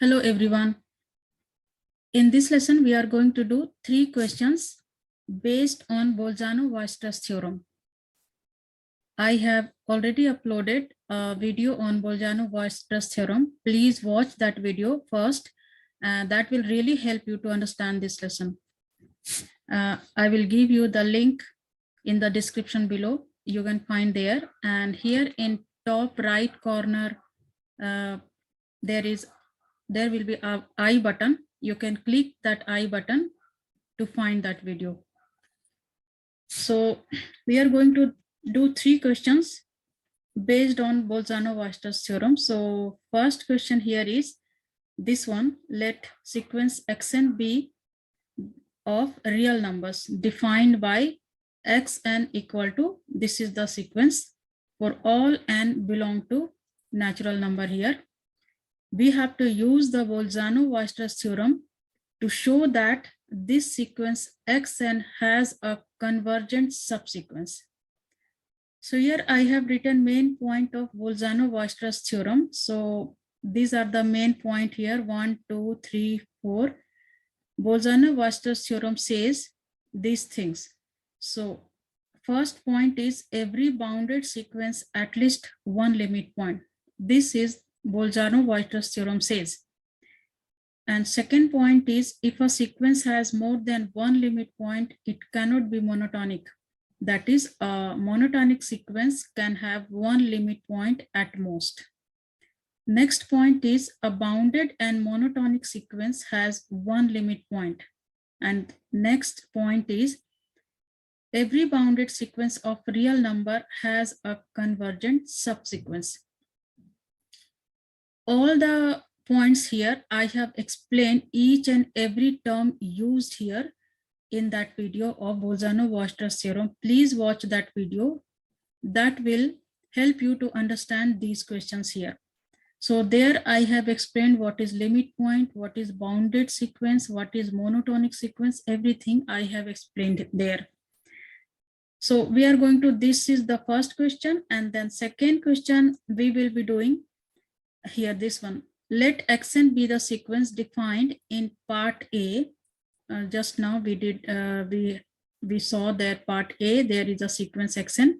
Hello everyone. In this lesson, we are going to do 3 questions based on Bolzano-Weierstrass theorem. I have already uploaded a video on Bolzano-Weierstrass theorem. Please watch that video first. That will really help you to understand this lesson. I will give you the link in the description below. You can find there. And here in top right corner, there will be a I button. You can click that I button to find that video. So we are going to do 3 questions based on Bolzano-Weierstrass theorem. So first question here is this one: let sequence xn be of real numbers defined by xn equal to, this is the sequence for all n belong to natural number here. We have to use the Bolzano-Weierstrass theorem to show that this sequence xn has a convergent subsequence. So here I have written main point of Bolzano-Weierstrass theorem. So these are the main point here, 1, 2, 3, 4. Bolzano-Weierstrass theorem says these things. So first point is every bounded sequence at least one limit point. This is Bolzano-Weierstrass theorem says. And second point is if a sequence has more than one limit point, it cannot be monotonic. That is, a monotonic sequence can have one limit point at most. Next point is a bounded and monotonic sequence has one limit point. And next point is every bounded sequence of real number has a convergent subsequence. All the points here, I have explained each and every term used here in that video of Bolzano-Weierstrass theorem. Please watch that video. That will help you to understand these questions here. So there I have explained what is limit point, what is bounded sequence, what is monotonic sequence, everything I have explained there. So we are going to, this is the first question, and then second question we will be doing here, this one. Let xn be the sequence defined in part A. Just now we did, we saw that part A, there is a sequence xn.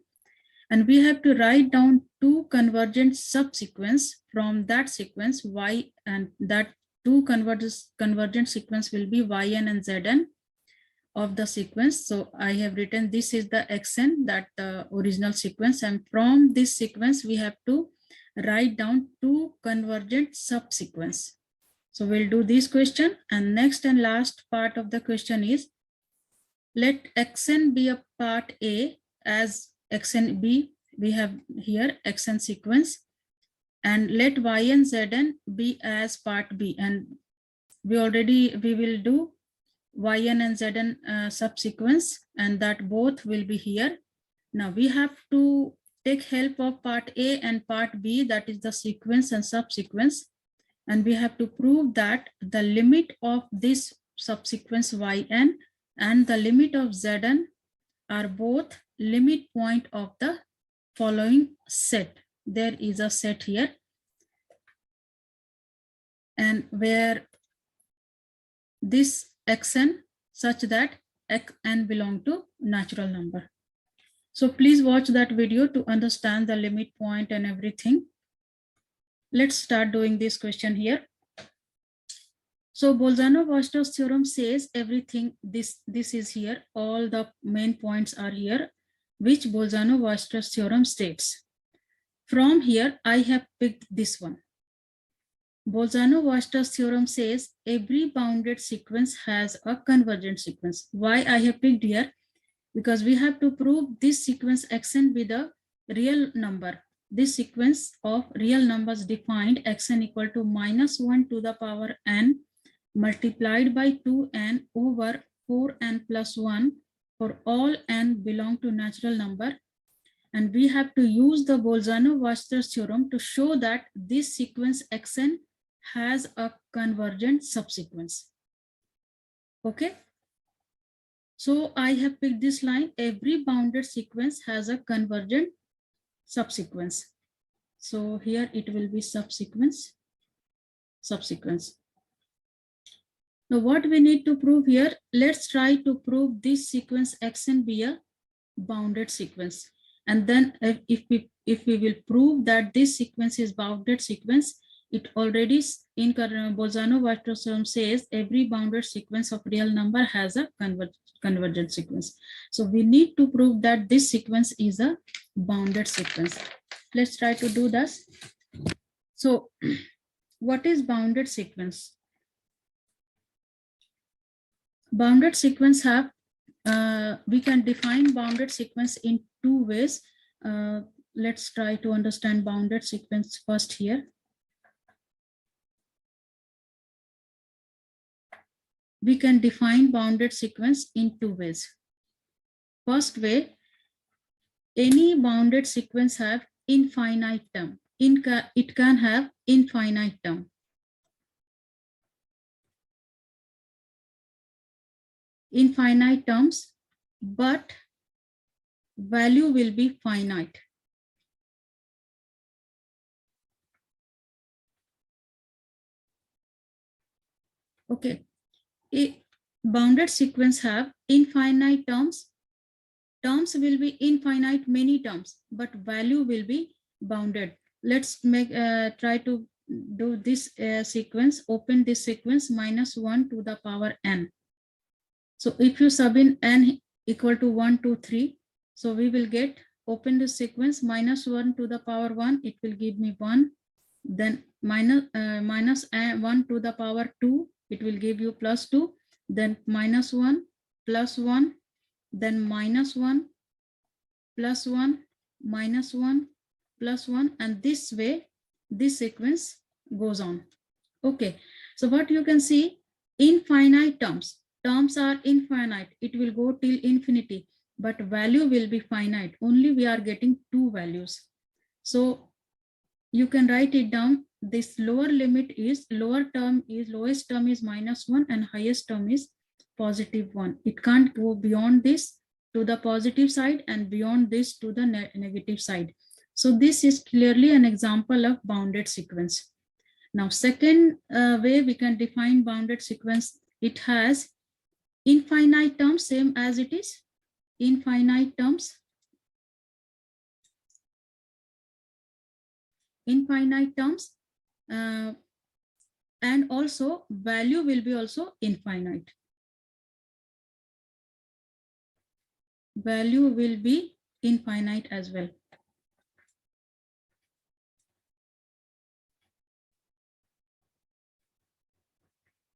And we have to write down two convergent subsequence from that sequence y, and that two convergent sequence will be yn and zn of the sequence. So I have written this is the xn, that the original sequence, and from this sequence we have to write down two convergent subsequence. So we'll do this question, and next and last part of the question is let xn be a part A as xn b, we have here xn sequence, and let yn zn be as part B, and we will do yn and zn subsequence, and that both will be here. Now we have to take help of part A and part B, that is the sequence and subsequence, and we have to prove that the limit of this subsequence yn and the limit of zn are both limit point of the following set. There is a set here, and where this xn such that xn belong to natural number. So please watch that video to understand the limit point and everything. Let's start doing this question here. So Bolzano-Weierstrass theorem says everything, this is here, all the main points are here, which Bolzano-Weierstrass theorem states. From here, I have picked this one. Bolzano-Weierstrass theorem says every bounded sequence has a convergent sequence. Why I have picked here? Because we have to prove this sequence xn with a real number. This sequence of real numbers defined xn equal to -1 to the power n multiplied by 2n over 4n plus 1 for all n belong to natural number. And we have to use the Bolzano-Weierstrass theorem to show that this sequence xn has a convergent subsequence. Okay. So I have picked this line, every bounded sequence has a convergent subsequence. So here it will be subsequence. subsequence. Now what we need to prove here, let's try to prove this sequence xn be a bounded sequence. And then if we will prove that this sequence is bounded sequence, it already in Bolzano-Weierstrass theorem says every bounded sequence of real number has a convergent sequence. So we need to prove that this sequence is a bounded sequence. Let's try to do this. So what is bounded sequence? Bounded sequence have, we can define bounded sequence in two ways. Let's try to understand bounded sequence first here. We can define bounded sequence in two ways. First way, any bounded sequence have infinite term. It can have infinite term. Infinite terms, but value will be finite. Okay, a bounded sequence have infinite terms. Terms will be infinite, many terms, but value will be bounded. Let's make try to do this sequence. Open this sequence -1 to the power n. So if you sub in n equal to 1, 2, 3, so we will get, open this sequence -1 to the power 1, it will give me 1. Then minus 1 to the power 2, it will give you +2. Then -1, +1, then -1, +1, -1, +1, and this way this sequence goes on. Okay, so what you can see, infinite terms are infinite, it will go till infinity, but value will be finite, only we are getting two values. So you can write it down. This lower limit is, lowest term is -1 and highest term is +1. It can't go beyond this to the positive side and beyond this to the negative side. So this is clearly an example of bounded sequence. Now second way we can define bounded sequence, it has infinite terms, same as it is infinite terms, and also value will be also infinite. Value will be infinite as well.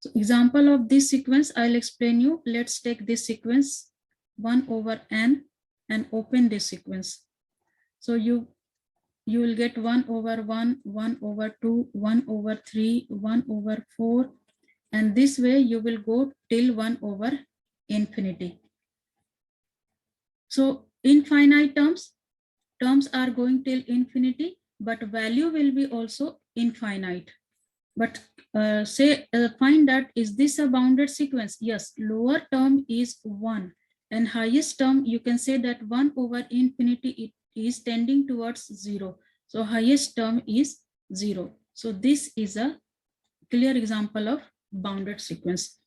So example of this sequence, I'll explain you. Let's take this sequence 1 over n and open this sequence. So you will get 1 over 1, 1 over 2, 1 over 3, 1 over 4, and this way you will go till 1 over infinity. So infinite terms are going till infinity, but value will be also infinite. But find that, is this a bounded sequence? Yes, lower term is 1 and highest term, you can say that 1 over infinity, it is tending towards 0. So highest term is 0. So this is a clear example of bounded sequence.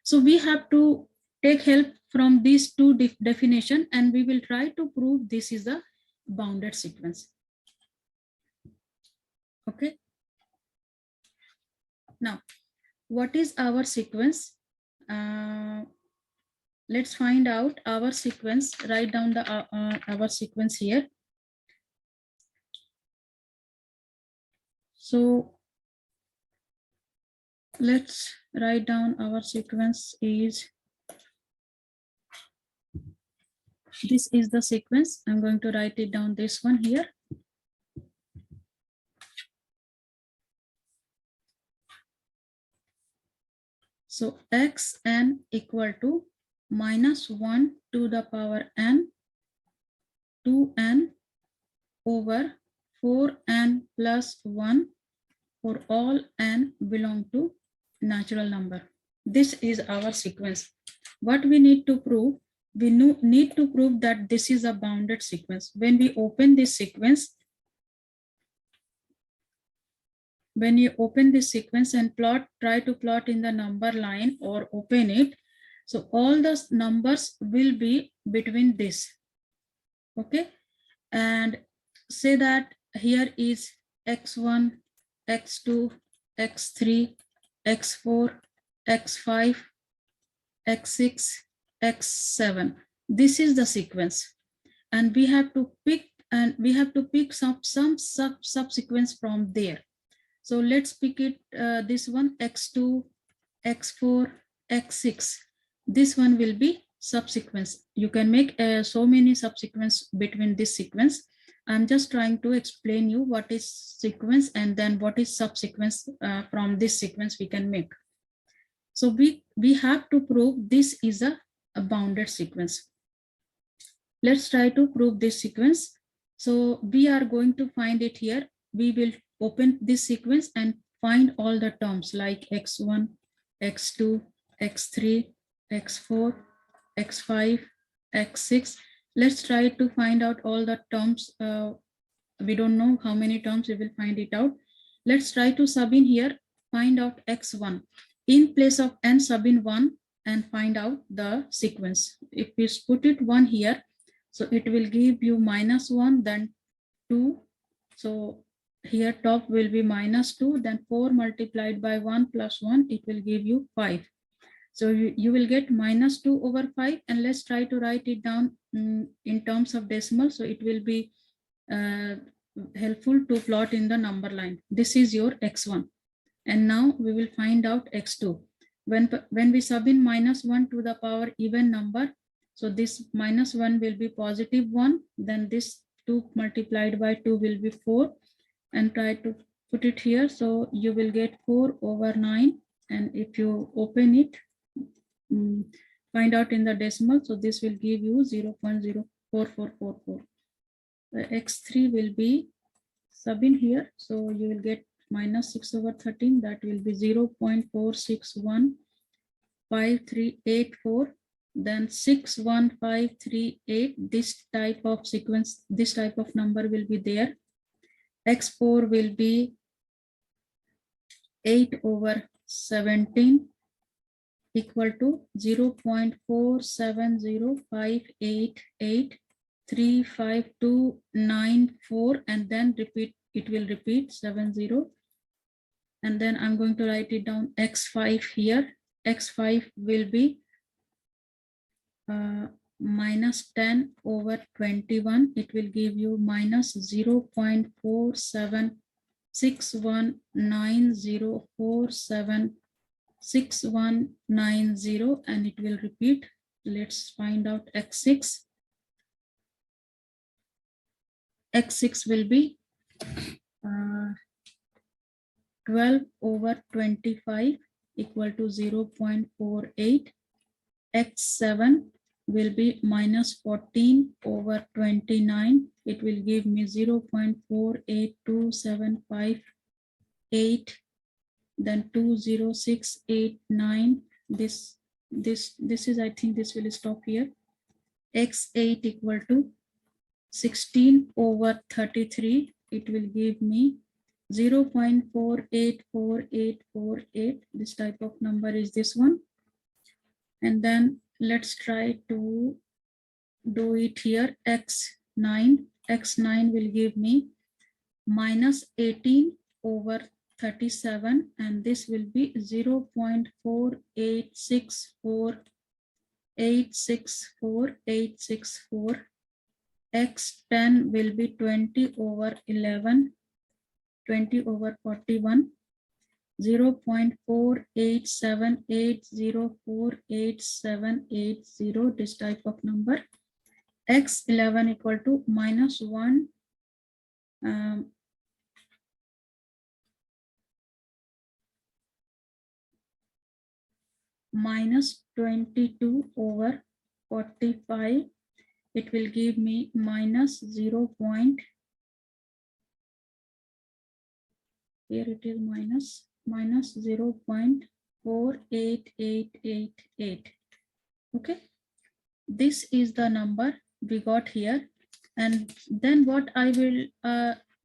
So we have to take help from these two definitions, and we will try to prove this is a bounded sequence. Okay. Now, what is our sequence? Let's find out our sequence. Write down the our sequence here. So let's write down our sequence is, this is the sequence. I'm going to write it down, this one here. So xn equal to -1 to the power n, 2n over 4n plus 1 for all n belong to natural number. This is our sequence. What we need to prove, we need to prove that this is a bounded sequence. When we open this sequence, when you open this sequence and try to plot in the number line or open it. So all the numbers will be between this. Okay. And say that here is x1, x2, x3, x4, x5, x6, x7. This is the sequence, and we have to pick some subsequence from there. So let's pick it, this one, x2, x4, x6. This one will be subsequence. You can make so many subsequence between this sequence. I'm just trying to explain you what is sequence and then what is subsequence from this sequence we can make. So we have to prove this is a bounded sequence. Let's try to prove this sequence. So we are going to find it here. We will open this sequence and find all the terms like x1, x2, x3, x4, x5, x6. Let's try to find out all the terms. We don't know how many terms, we will find it out. Let's try to sub in here, find out x1 in place of n sub in 1 and find out the sequence. If we put it 1 here, so it will give you -1, then 2. So here top will be -2, then 4 multiplied by 1 plus 1, it will give you 5. So you will get -2/5, and let's try to write it down in terms of decimal. So it will be helpful to plot in the number line. This is your x1. And now we will find out x2. When we sub in -1 to the power even number, so this -1 will be +1, then this 2 multiplied by 2 will be 4, and try to put it here. So you will get 4/9, and if you open it, find out in the decimal, so this will give you 0.04444. The x3 will be sub in here, so you will get -6/13, that will be 0.4615384, then 61538. This type of sequence, this type of number will be there. x4 will be 8/17 equal to 0.470588352994, and then repeat, it will repeat 70. And then I'm going to write it down x5 here. x5 will be -10/21. It will give you -0.476190476190, and it will repeat. Let's find out x6. x6 will be 12/25 equal to 0.48. x7 will be -14/29. It will give me 0.482758, then 20689. This is, I think this will stop here. x8 equal to 16/33. It will give me 0.484848. This type of number is this one. And then let's try to do it here. x9 will give me -18/37, and this will be 0.4864864. x10 will be 20/11, 20/41, 0.4878048780, this type of number. x11 equal to -1, -22/45. It will give me -0. Here it is -0.48888. Okay, this is the number we got here. And then what I will,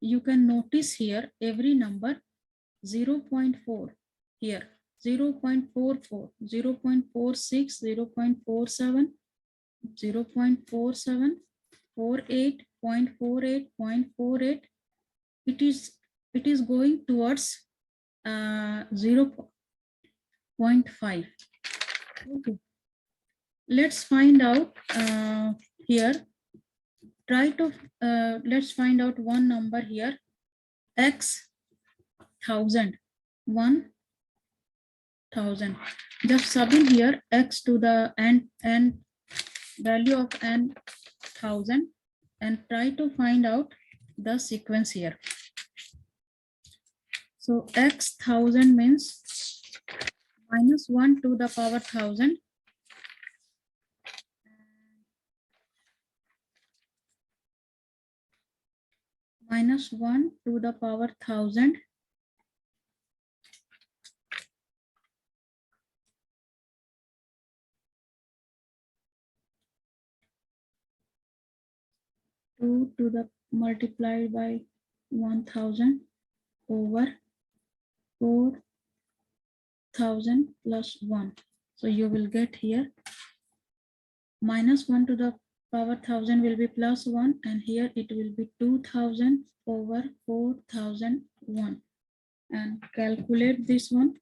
you can notice here, every number 0.4 here, 0.44, 0.46, 0.47, 0.47, 48, 0.48, 0.48. It is going towards 0.5. Okay. Let's find out here. Try to let's find out one number here. X 1000, 1000. Just sub in here x to the n value of n 1000 and try to find out the sequence here. So x 1000 means minus 1 to the power 1000. Minus 1 to the power 1000. Two to the multiplied by 1000 over 4000 plus 1. So you will get here minus 1 to the power 1000 will be plus 1, and here it will be 2000 over 4001, and calculate this one.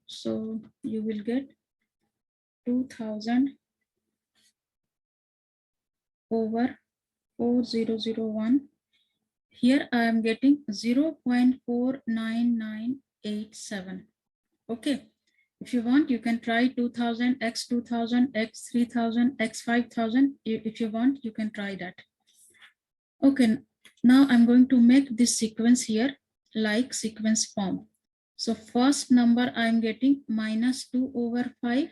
So you will get 2000 over 4001. Here I am getting 0.49987. Okay. If you want, you can try 2000, x 2000, x 3000, x 5000. If you want, you can try that. Okay. Now I'm going to make this sequence here like sequence form. So first number I'm getting minus 2 over 5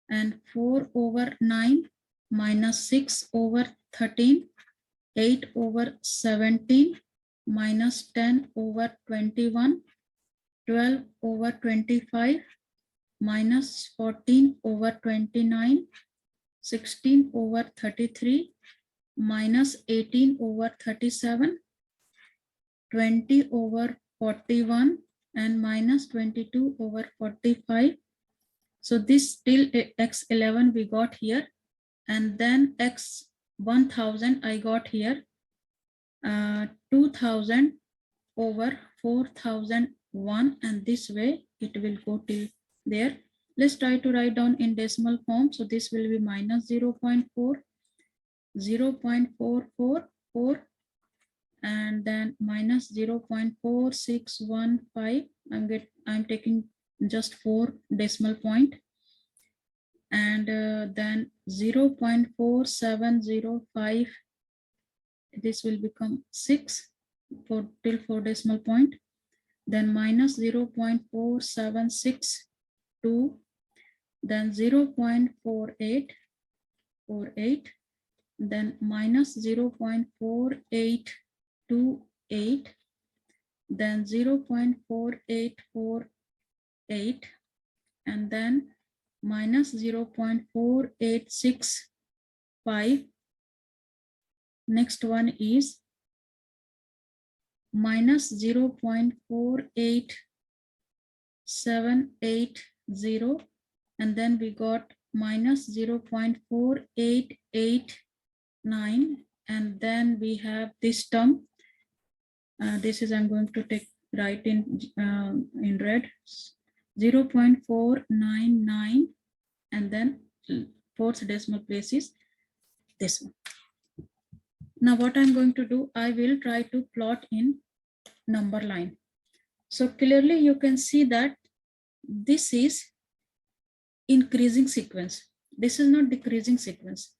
and 4 over 9 minus 6 over 13, 8 over 17 minus 10 over 21, 12 over 25 minus 14 over 29, 16 over 33 minus 18 over 37, 20 over 41 and minus 22 over 45. So this till x11 we got here, and then x 1000 I got here, 2000 over 4001, and this way it will go till there. Let's try to write down in decimal form. So this will be minus 0.4, 0.444, and then minus 0.4615. I'm taking just 4 decimal point, and then 0.4705. This will become 6 till 4 decimal point. Then minus 0.4762, then 0.4848, then minus 0.4828, then 0.4848, and then minus 0.4865. Next one is minus 0.48780, and then we got minus 0.4889, and then we have this term. This is I'm going to write in red, 0.499, and then fourth decimal place is this one. Now what I'm going to do, I will try to plot in number line. So clearly you can see that this is increasing sequence. This is not decreasing sequence.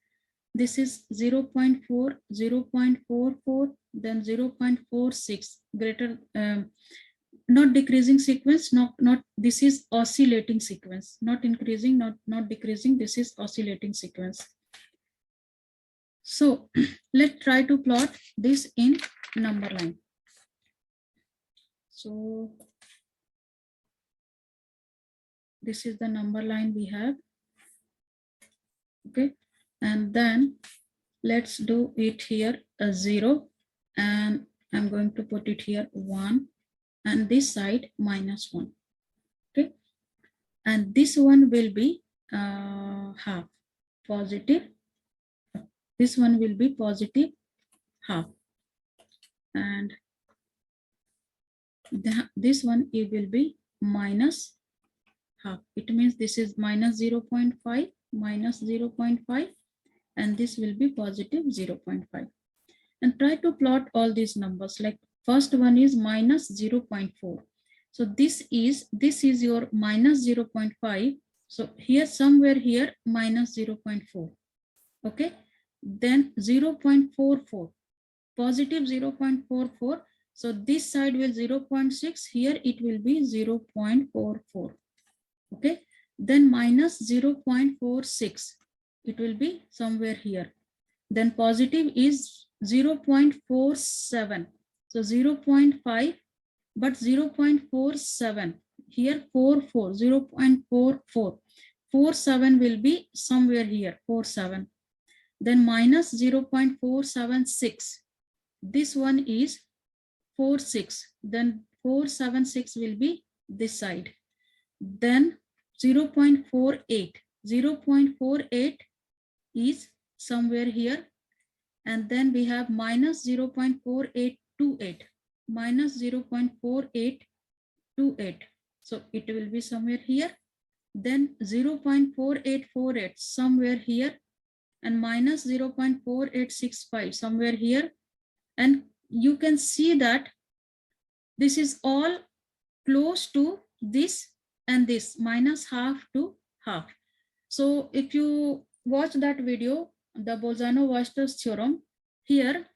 This is 0.4, 0.44, then 0.46, greater, not decreasing sequence, not this is oscillating sequence, not increasing, not decreasing, this is oscillating sequence. So let's try to plot this in number line. So this is the number line we have. Okay, and then let's do it here a 0, and I'm going to put it here 1, and this side -1. Okay, and this one will be half positive. This one will be positive half, and this one it will be minus half. It means this is minus 0.5, minus 0.5, and this will be positive 0.5. And try to plot all these numbers. Like first one is minus 0.4. So this is your minus 0.5. So here somewhere here minus 0.4. Okay. Then 0.44, positive 0.44. So this side will 0.6. Here it will be 0.44. Okay. Then minus 0.46. It will be somewhere here. Then positive is 0.47. So 0.5, but 0.47. Here 44, 0.44. 47 will be somewhere here, 47. Then minus 0.476. This one is 46. Then 476 will be this side. Then 0.48. 0.48 is somewhere here, and then we have minus 0.4828, minus 0.4828. So it will be somewhere here. Then 0.4848 somewhere here, and minus 0.4865 somewhere here. And you can see that this is all close to this and this, minus half to half. So if you watch that video, the Bolzano-Weierstrass theorem, here,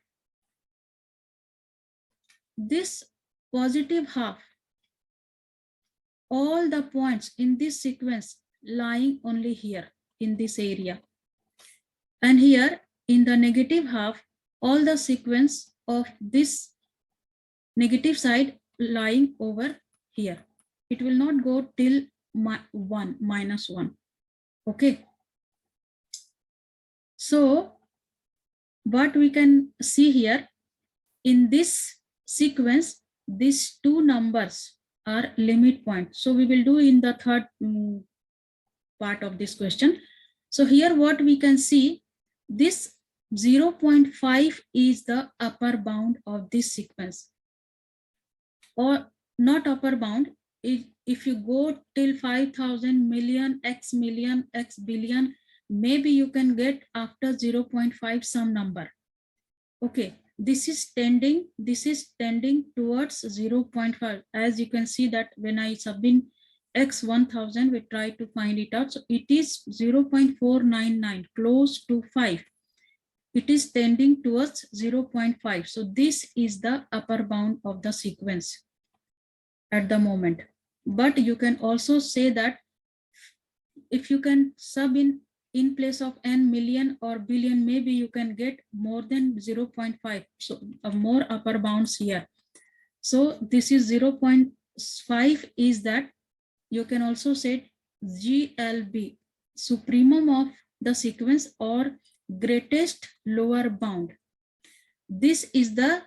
this positive half, all the points in this sequence lying only here in this area. And here in the negative half, all the sequence of this negative side lying over here. It will not go till minus 1. Okay. So what we can see here in this sequence, these two numbers are limit points. So we will do in the third part of this question. So here what we can see, this 0.5 is the upper bound of this sequence, or not upper bound. If you go till 5,000 million, x billion, maybe you can get after 0.5 some number. Okay, this is tending towards 0.5. As you can see that when I sub in x 1000, we try to find it out. So it is 0.499, close to 5. It is tending towards 0.5. So this is the upper bound of the sequence at the moment. But you can also say that if you can sub in place of n million or billion, maybe you can get more than 0.5. So more upper bounds here. So this is 0.5 is that you can also say GLB, supremum of the sequence or greatest lower bound. This is the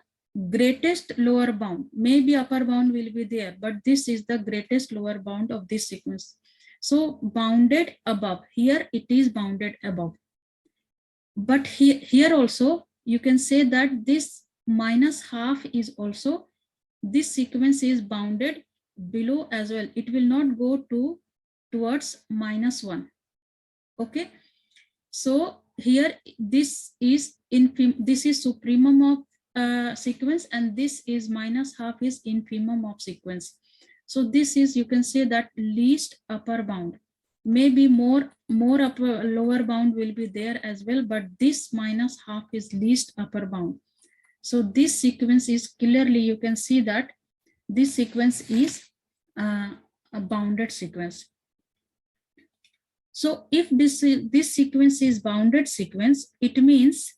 greatest lower bound. Maybe upper bound will be there, but this is the greatest lower bound of this sequence. So bounded above, here it is bounded above. But here also you can say that this minus half is also, this sequence is bounded below as well. It will not go towards -1. Okay. So here this is supremum of sequence, and this is minus half is infimum of sequence. So this is, you can say that least upper bound. Maybe more upper lower bound will be there as well, but this minus half is least upper bound. So this sequence is clearly, you can see that this sequence is a bounded sequence. So if this sequence is bounded sequence, it means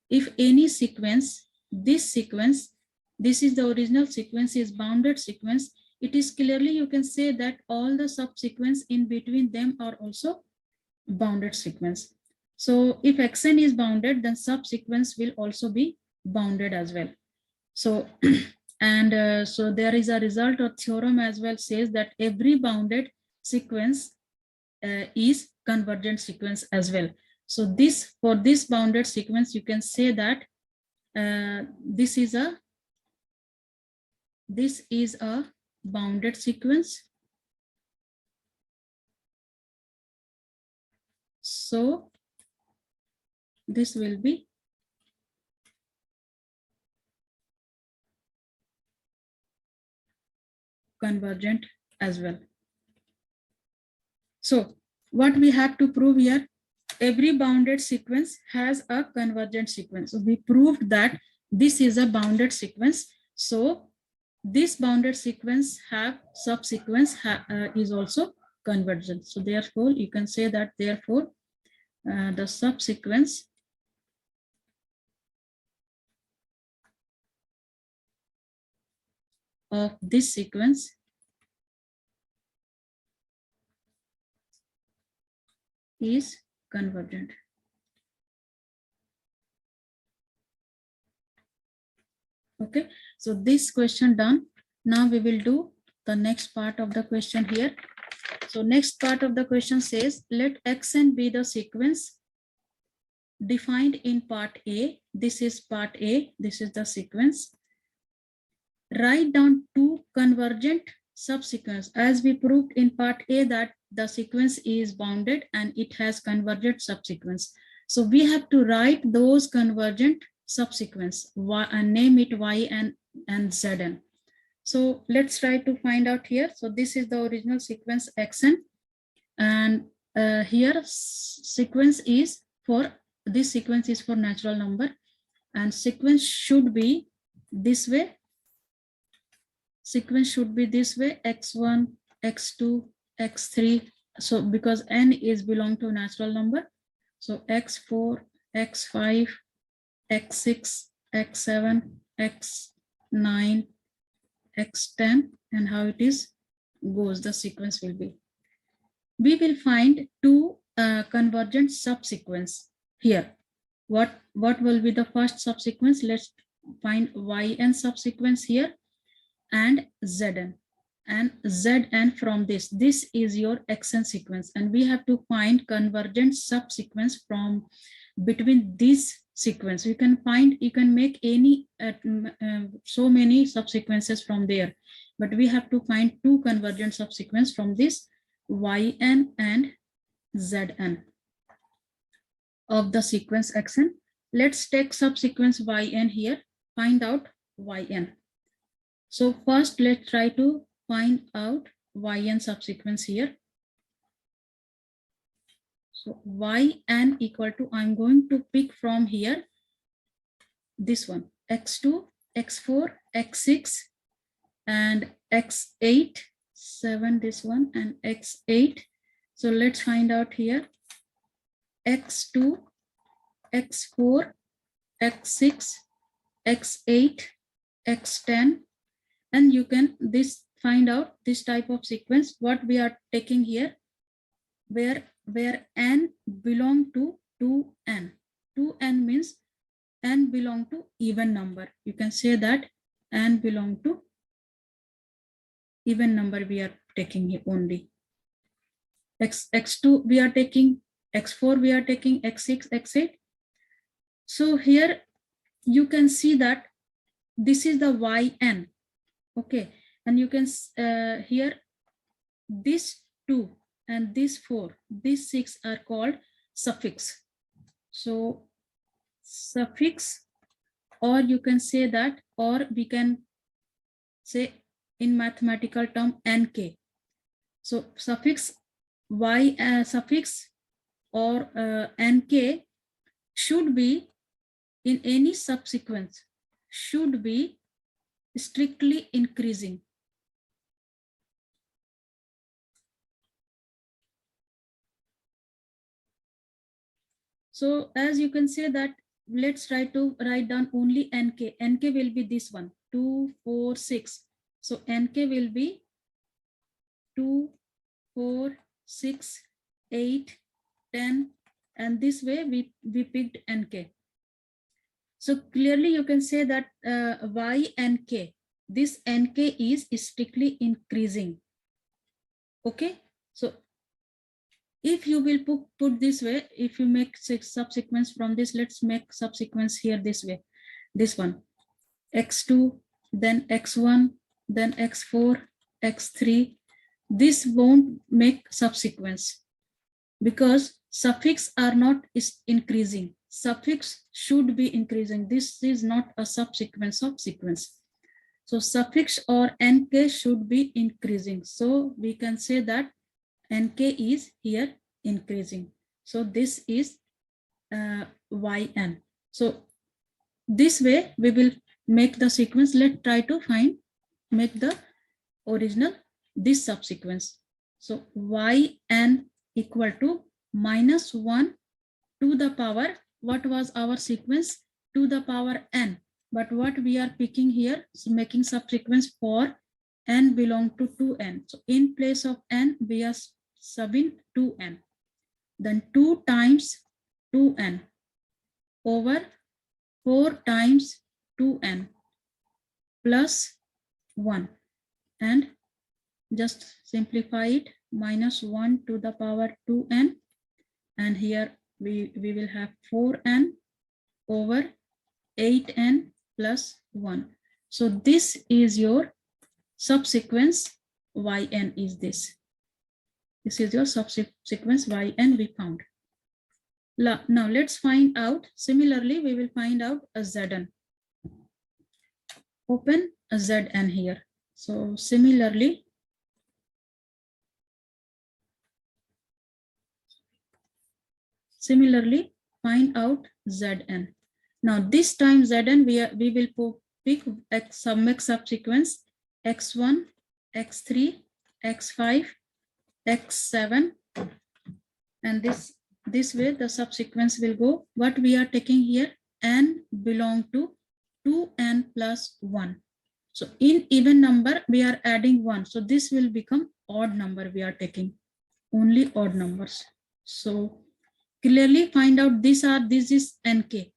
if any sequence, this is the original sequence, is bounded sequence, it is clearly, you can say that all the subsequence in between them are also bounded sequence. So if xn is bounded, then subsequence will also be bounded as well. So And so there is a result or theorem as well says that every bounded sequence is convergent sequence as well. So this, for this bounded sequence, you can say that this is a bounded sequence. So this will be convergent as well. So what we have to prove here, every bounded sequence has a convergent sequence. So we proved that this is a bounded sequence. So this bounded sequence have subsequence is also convergent. So therefore you can say that therefore the subsequence of this sequence is convergent. Okay, so this question done. Now we will do the next part of the question here. So next part of the question says, let Xn be the sequence defined in part A. This is part A, this is the sequence. Write down two convergent subsequence. As we proved in part A that the sequence is bounded and it has convergent subsequence. So we have to write those convergent subsequence and name it yn and zn. So let's try to find out here. So this is the original sequence Xn, and here sequence is for, this sequence is for natural number, and sequence should be this way. Sequence should be this way: x1, x2, x3. So because n is belong to natural number, so x4, x5, x6, x7, x9, x10, and how it is goes, the sequence will be. We will find two convergent subsequence here. What will be the first subsequence? Let's find yn subsequence here and zn, and zn from this. This is your xn sequence, and we have to find convergent subsequence from between this sequence. You can find, you can make any so many subsequences from there, but we have to find two convergent subsequence from this yn and zn of the sequence xn. Let's take subsequence yn here, find out yn. So first let's try to find out yn subsequence here. So yn equal to, I'm going to pick from here this one, x2, x4, x6, and x8, 7, this one, and x8. So let's find out here x2, x4, x6, x8, x10, and you can find out this type of sequence what we are taking here, where n belong to 2n. 2n means n belong to even number. You can say that n belong to even number we are taking here only. x2 we are taking, x4 we are taking, x6, x8. So here you can see that this is the yn. Okay, and you can here this 2 and this 4, these 6 are called suffix. So suffix, or you can say that, or we can say in mathematical term nk. So suffix suffix or nk should be in any subsequence, should be strictly increasing. So as you can say that, let's try to write down only nk. Nk will be this one, 2, 4, 6. So nk will be 2, 4, 6, 8, 10, and this way we picked nk. So clearly you can say that y and k, this nk is strictly increasing. Okay, so if you will put this way, if you make subsequence from this, let's make subsequence here this way. This one, x2, then x1, then x4, x3. This won't make subsequence because suffix are not increasing. Suffix should be increasing. This is not a subsequence of sequence. So suffix or nk should be increasing. So we can say that nk is here increasing. So this is yn. So this way we will make the sequence. Let's try to make the original this subsequence. So yn equal to -1 to the power, what was our sequence? To the power n. But what we are picking here is making subsequence for n belong to 2n. So in place of n, we are subbing 2n. Then 2 times 2n over 4 times 2n plus 1. And just simplify it, -1 to the power 2n. And here we will have 4n over 8n plus 1. So this is your subsequence yn is this. This is your subsequence yn we found. Now let's find out, similarly we will find out a zn. Open a zn here. So similarly, find out zn. Now this time zn we will pick make subsequence x1, x3, x5, x7, and this way the subsequence will go. What we are taking here, n belong to 2n plus 1. So in even number we are adding 1. So this will become odd number. We are taking only odd numbers. So clearly find out this is nk.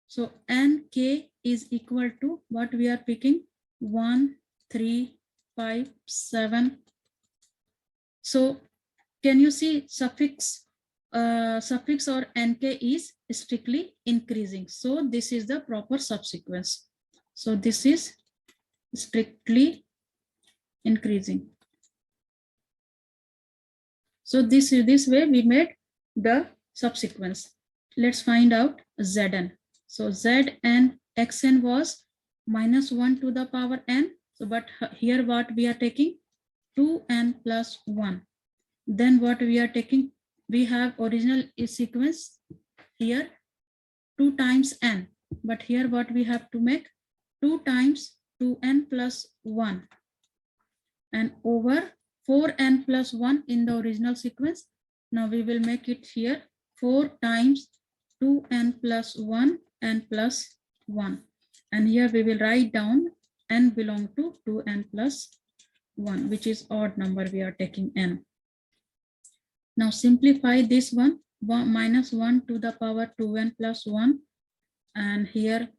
So nk is equal to what we are picking, 1, 3, 5, 7. So can you see suffix or nk is strictly increasing. So this is the proper subsequence. So this is strictly increasing. So this way we made the subsequence. Let's find out zn. So zn xn was -1 to the power n. So but here what we are taking, 2n plus 1. Then what we are taking, we have original sequence here 2 times n. But here what we have to make, 2 times 2n plus 1 and over 4n plus 1 in the original sequence. Now we will make it here 4 times 2n plus 1 and plus 1. And here we will write down n belong to 2n plus 1, which is odd number we are taking n. Now simplify this one, -1 to the power 2n plus 1. And here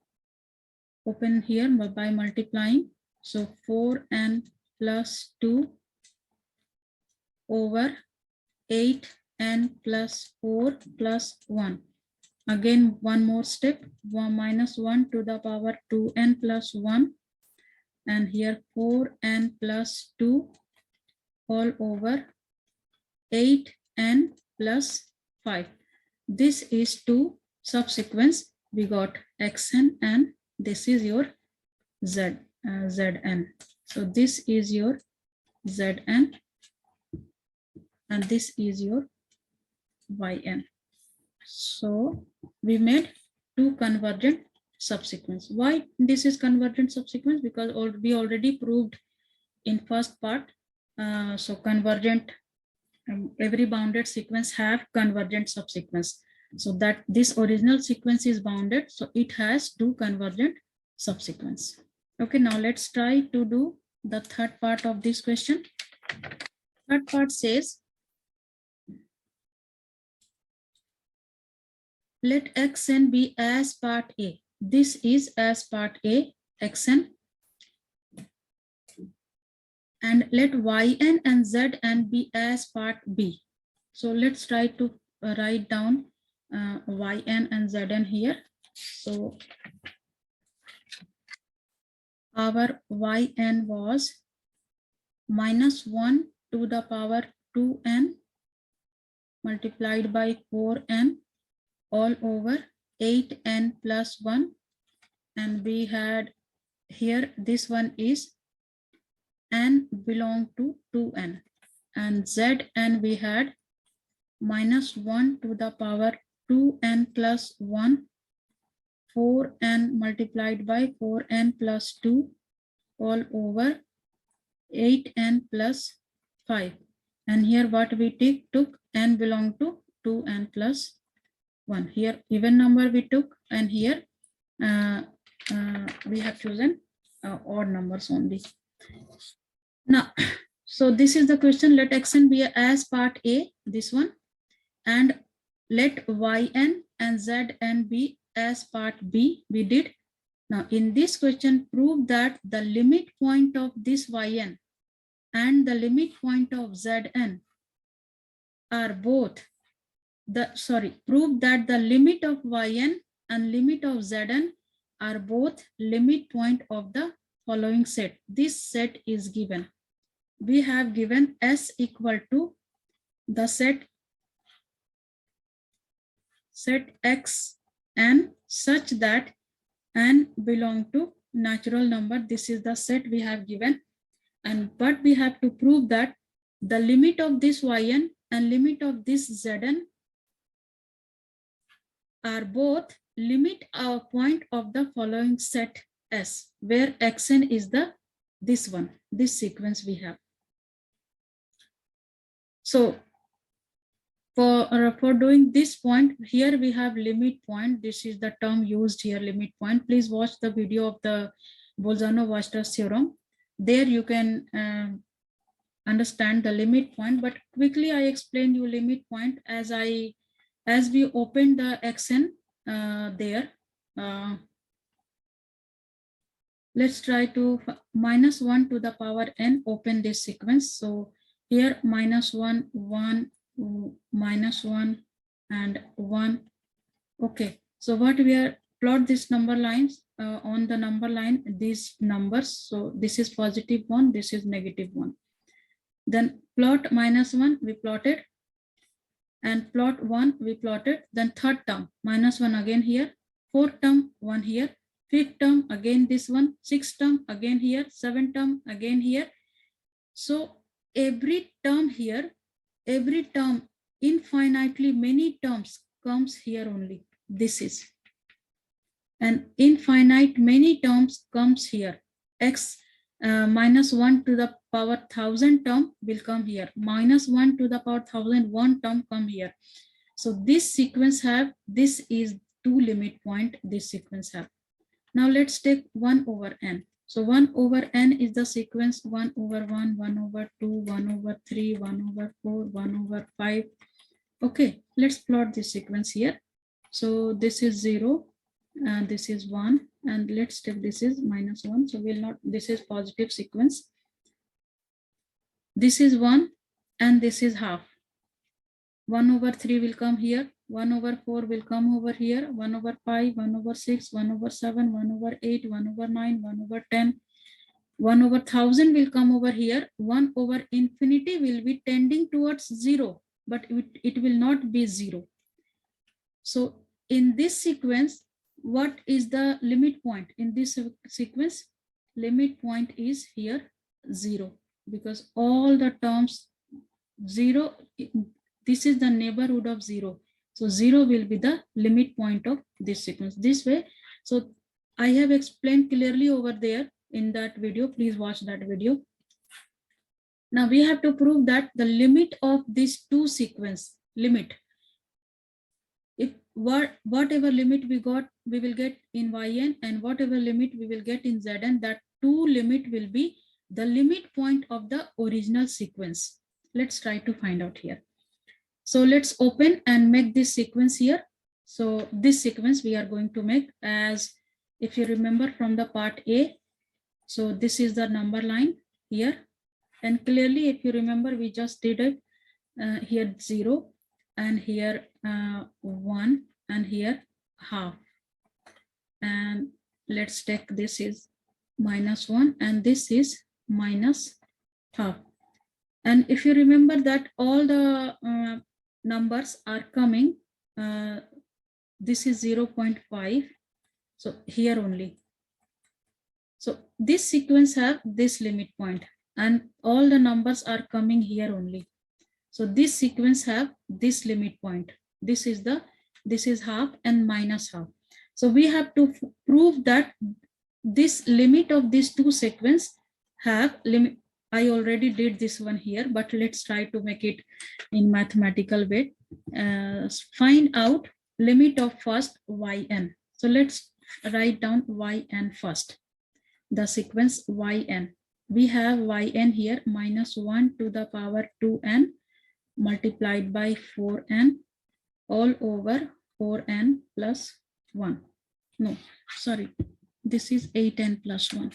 open here by multiplying. So 4n plus 2 over 8n plus 4 plus 1. Again, one more step, -1 to the power 2n plus 1. And here 4n plus 2 all over 8n plus 5. This is 2 subsequence. We got xn and this is your zn. So this is your zn and this is your yn. So we made 2 convergent subsequence. Why this is convergent subsequence? Because we already proved in first part. So convergent, every bounded sequence have convergent subsequence. So that this original sequence is bounded, so it has 2 convergent subsequence. Okay, now let's try to do the third part of this question. Third part says, let xn be as part A. This is as part A, xn. and let yn and zn be as part B. So let's try to write down yn and zn here. So our yn was -1 to the power 2n multiplied by 4n all over 8n plus 1, and we had here this one is n belong to 2n, and zn we had -1 to the power 2n plus 1, 4n multiplied by 4n plus 2 all over 8n plus 5. And here what we took n belong to 2n plus 1. Here even number we took, and here we have chosen odd numbers only. Now, so this is the question. Let xn be as part A, this one, and let yn and zn be as part B. We did. Now in this question, prove that the limit point of this yn and the limit point of zn are both prove that the limit of yn and limit of zn are both limit point of the following set. This set is given. We have given S equal to the set x n such that n belong to natural number. This is the set we have given, but we have to prove that the limit of this yn and limit of this zn are both limit point of the following set S, where xn is this sequence we have. So for doing this point, here we have limit point. This is the term used here, limit point. Please watch the video of the Bolzano-Weierstrass theorem. There you can understand the limit point, but quickly I explain you limit point as we open the xn there. Let's try to -1 to the power n, open this sequence. So here -1, 1, -1 and 1. Okay, so what we are plot this number lines on the number line, these numbers. So this is +1, this is -1. Then plot -1 we plotted, and plot 1 we plotted. Then third term -1 again here, fourth term 1 here, fifth term again this one, sixth term again here, seventh term again here. So every term here, every term, infinitely many terms comes here only. This is, and infinite many terms comes here. X -1 to the power 1000 term will come here. -1 to the power 1001 term come here. So this sequence have, this is 2 limit point this sequence have. Now let's take 1 over n. So 1 over n is the sequence 1 over 1, 1 over 2, 1 over 3, 1 over 4, 1 over 5. Okay, let's plot this sequence here. So this is 0 and this is 1, and let's take this is -1. So we'll not, this is positive sequence. This is 1 and this is half. 1 over 3 will come here, 1 over 4 will come over here, 1 over 5, 1 over 6, 1 over 7, 1 over 8, 1 over 9, 1 over 10, 1 over 1000 will come over here, 1 over infinity will be tending towards 0, but it will not be 0. So in this sequence, what is the limit point? In this sequence, limit point is here 0, because all the terms 0, this is the neighborhood of 0. So 0 will be the limit point of this sequence. This way, so I have explained clearly over there in that video. Please watch that video. Now we have to prove that the limit of these two sequence, limit, if whatever limit we got, we will get in yn, and whatever limit we will get in zn, that two limit will be the limit point of the original sequence. Let's try to find out here. So let's open and make this sequence here. So this sequence we are going to make, as if you remember from the part A. So this is the number line here. And clearly, if you remember, we just did it here 0 and here 1 and here half. And let's take this is -1 and this is minus half. And if you remember that all the numbers are coming, this is 0.5. So here only. So this sequence have this limit point and all the numbers are coming here only. So this sequence have this limit point. This is half and minus half. So we have to prove that this limit of these two sequence have limit. I already did this one here, but let's try to make it in mathematical way. Find out limit of first yn. So let's write down yn first. The sequence yn. We have yn here -1 to the power 2n multiplied by 4n all over 4n plus 1. No, sorry, this is 8n plus 1.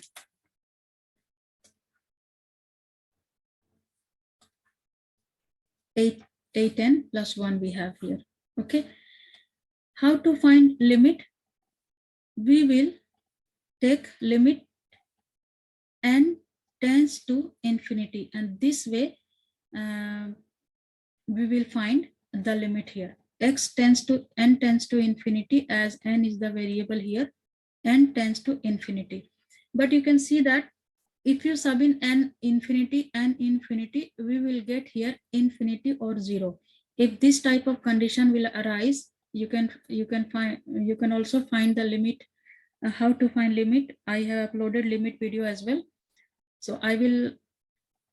8n plus 1 we have here. Okay. How to find limit? We will take limit n tends to infinity, and this way we will find the limit here. N tends to infinity, as n is the variable here. N tends to infinity. But you can see that if you sub in n infinity, we will get here infinity or 0. If this type of condition will arise, you can also find the limit. How to find limit? I have uploaded limit video as well. So I will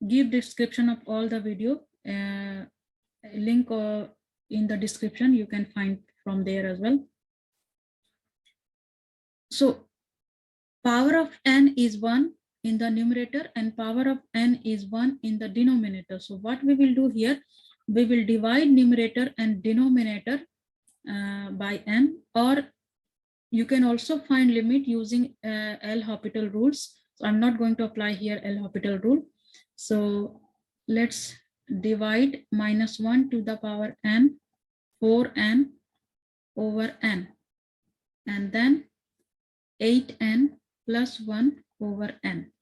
give description of all the video. Link in the description, you can find from there as well. So power of n is 1 in the numerator and power of n is 1 in the denominator. So what we will do here, we will divide numerator and denominator by n, or you can also find limit using L'Hopital rules. So I'm not going to apply here L'Hopital rule. So let's divide -1 to the power n, 4n over n, and then 8n plus 1 over n.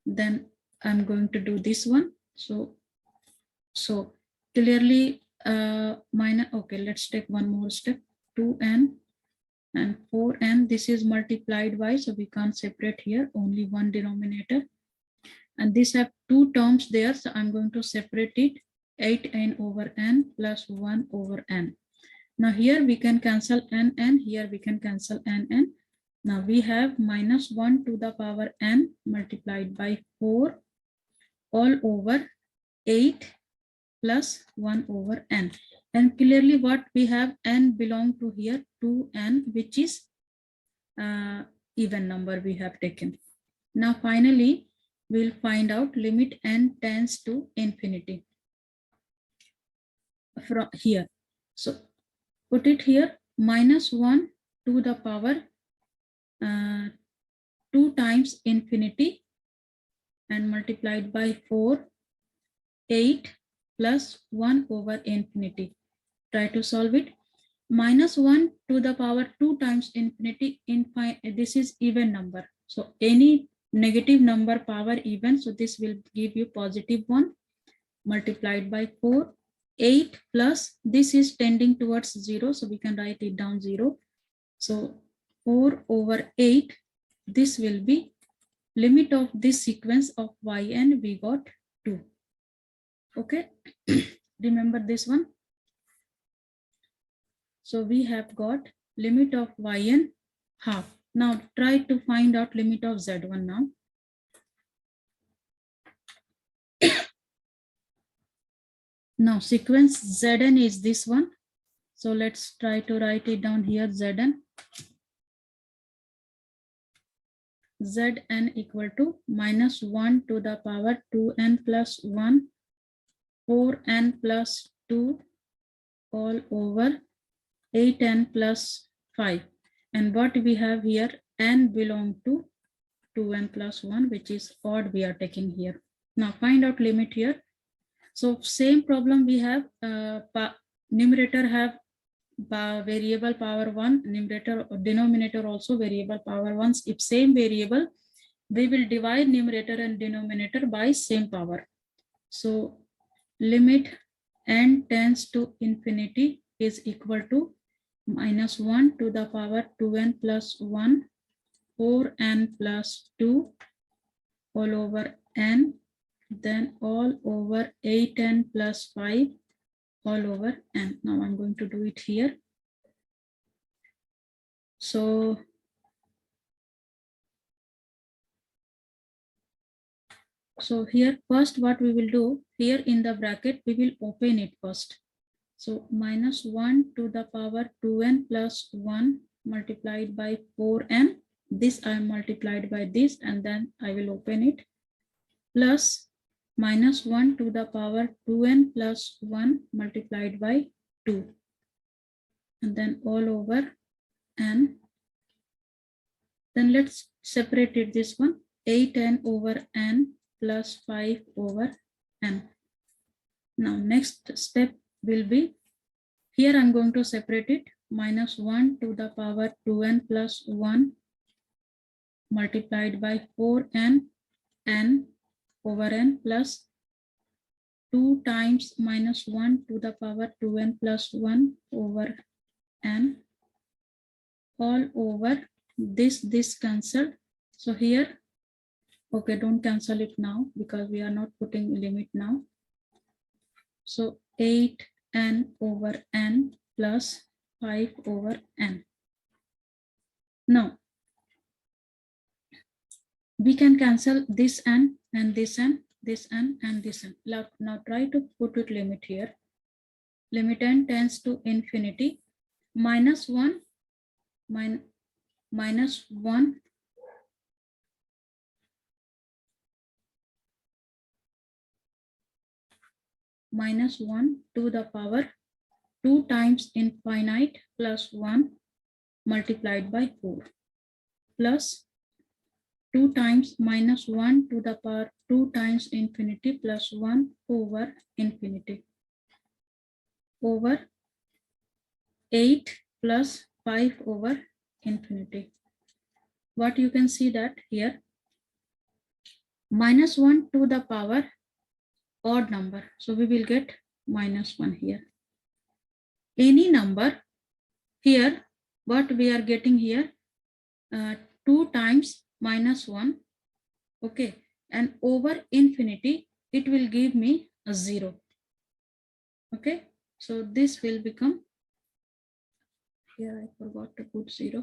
Then I'm going to do this one. So clearly okay, let's take one more step. 2n and 4n, this is multiplied by, so we can't separate here, only one denominator. And these have two terms there, so I'm going to separate it, 8n over n plus 1 over n. Now here we can cancel n, here we can cancel n. Now we have -1 to the power n multiplied by 4 all over 8 plus 1 over n. And clearly what we have, n belong to here 2n, which is even number we have taken. Now finally, we'll find out limit n tends to infinity from here. So put it here, -1 to the power 2 times infinity and multiplied by 4, 8 plus 1 over infinity. Try to solve it. -1 to the power 2 times infinity, this is even number. So any negative number power even, so this will give you +1 multiplied by 4, 8 plus, this is tending towards 0, so we can write it down 0. So 4 over 8, this will be limit of this sequence of yn, we got 2. Okay, remember this one. So we have got limit of yn half. Now try to find out limit of z1 now. Now sequence zn is this one. So let's try to write it down here, zn. Zn equal to -1 to the power 2n plus 1, 4n plus 2 all over 8n plus 5. And what we have here, n belong to 2n plus 1, which is odd we are taking here. Now find out limit here. So same problem we have, numerator have variable power 1, numerator or denominator also variable power 1. If same variable, we will divide numerator and denominator by same power. So limit n tends to infinity is equal to -1 to the power 2n plus 1, 4n plus 2 all over n, then all over 8n plus 5 all over n. Now I'm going to do it here. So here first what we will do, here in the bracket we will open it first. So -1 to the power 2n plus 1 multiplied by 4n. This I multiplied by this and then I will open it, plus -1 to the power 2n plus 1 multiplied by 2 and then all over n. Then let's separate it, this one, 8n over n plus 5 over n. Now next step will be, here I'm going to separate it, -1 to the power 2n plus 1 multiplied by 4n n over n plus 2 times -1 to the power 2n plus 1 over n all over this cancelled. So here, okay, don't cancel it now because we are not putting limit now. So 8n over n plus 5 over n. Now we can cancel this n and this n, this n and this n. Now try to put it limit here. Limit n tends to infinity, -1 -1 -1 to the power 2 times infinite plus 1 multiplied by 4 plus 2 times -1 to the power 2 times infinity plus 1 over infinity over 8 plus 5 over infinity. What you can see that here, -1 to the power odd number. So we will get -1 here. Any number here, what we are getting here, 2 times -1, okay, and over infinity, it will give me a 0. Okay, so this will become, here I forgot to put 0.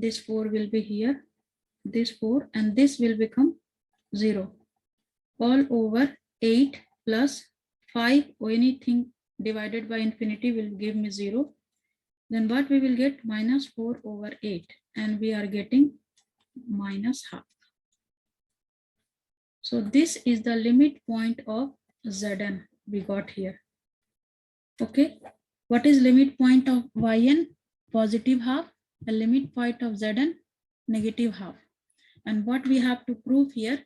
This 4 will be here, this 4, and this will become 0. All over 8 plus 5 or anything divided by infinity will give me 0. Then what we will get, -4 over 8, and we are getting -12. So this is the limit point of Zn we got here. Okay, what is limit point of Yn? Positive half. The limit point of Zn, negative half. And what we have to prove here,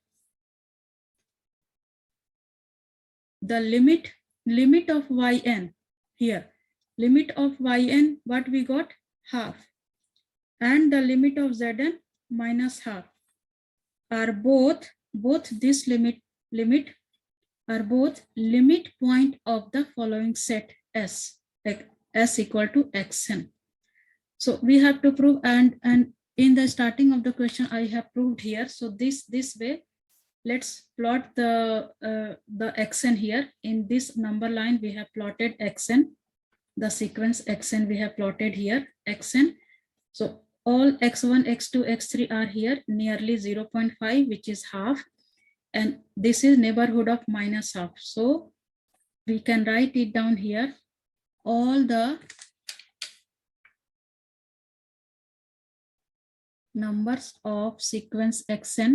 the limit of Yn here, limit of Yn, what we got, half, and the limit of Zn -half are both this limit are both limit point of the following set S, like S equal to Xn. So we have to prove, and in the starting of the question I have proved here. So this way, let's plot the Xn here. In this number line we have plotted Xn, the sequence Xn we have plotted here, Xn. So all x1, x2, x3 are here nearly 0.5, which is half, and this is neighborhood of -half. So we can write it down here. All the numbers of sequence Xn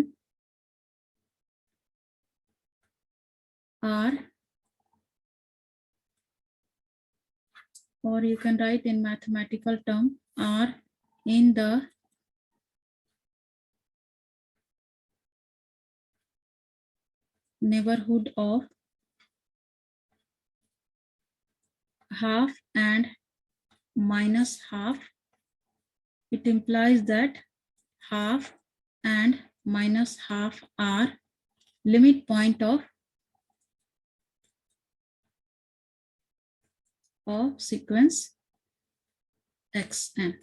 are, or you can write in mathematical term, are in the neighborhood of half and minus half, it implies that half and minus half are limit point of sequence xn.